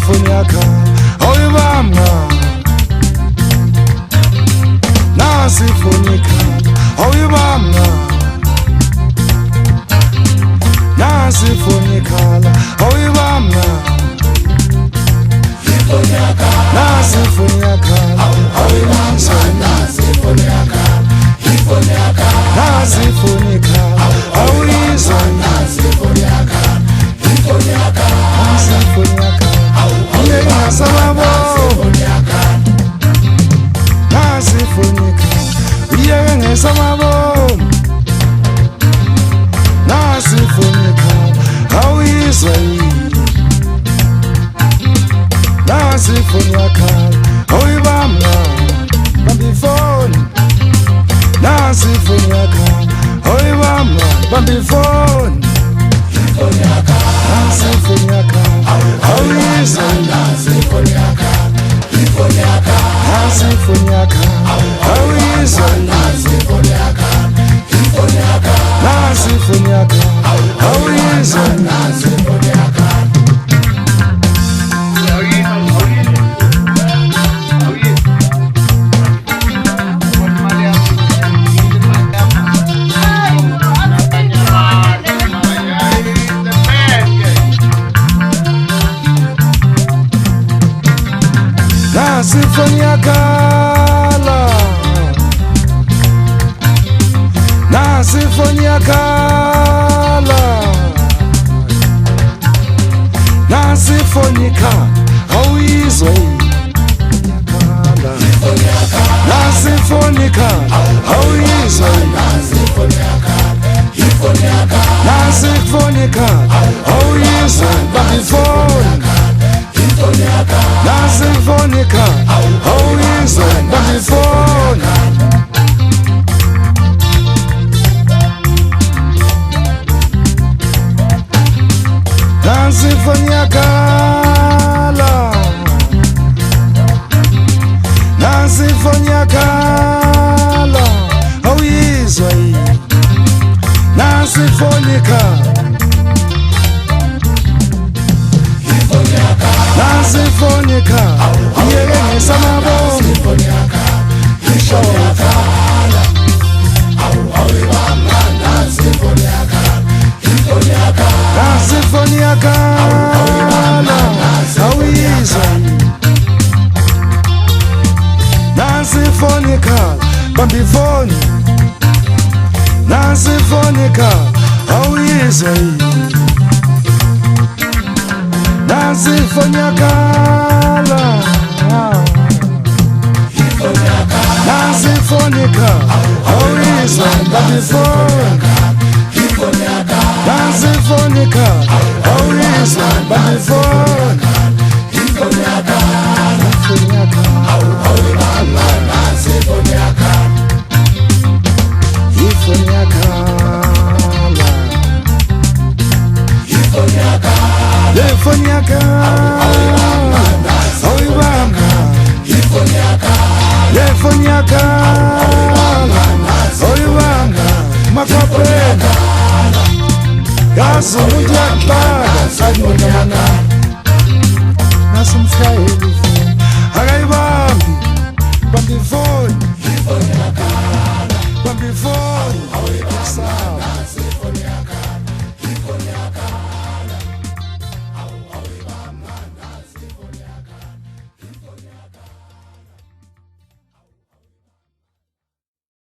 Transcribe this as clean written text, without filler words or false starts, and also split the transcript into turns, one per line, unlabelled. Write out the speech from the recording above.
Nasifonyaka, oyibamba. Nasifonyaka, oyibamba. Nasifonyaka, oyibamba. Nasifonyaka, oyibamba. Nasifonyaka, oyizwa. Nasifonyaka, uyengasababo. Nasifonyaka, uyengasababo. Nasifonyaka, oyizwa. Nasifonyaka, oyibamba. Bambifoni. Nasifonyaka, oyibamba. Bambifoni. Nasifonyaka, oyizwa. Nasifonyaka, oyizwa. Nasifonyaka, oyizwa. Nasifonyakala, nasifonyakala, nasifonyika, awizwe. Nasifonika, awizwe. Nasifonika, awizwe. Bambifoni. Nasifonika, awizwe. Bambifoni. Nasifonyakala, nasifonyakala, awizwe. Nasifonika, nasifonika, uyengasamabo. Nasifonyakala, awizwe. Nasifonika, bambifoni. Nasifonika, awizwe. Nasifonyakala, nasifonika, awizwe. Bambifoni. Nasifonika, awizwe. Bambifoni. Lefonyakala, oyibamba. Lefonyakala, oyibamba. Makwapena, yazi umuntu yakubala. Nasumshayeli.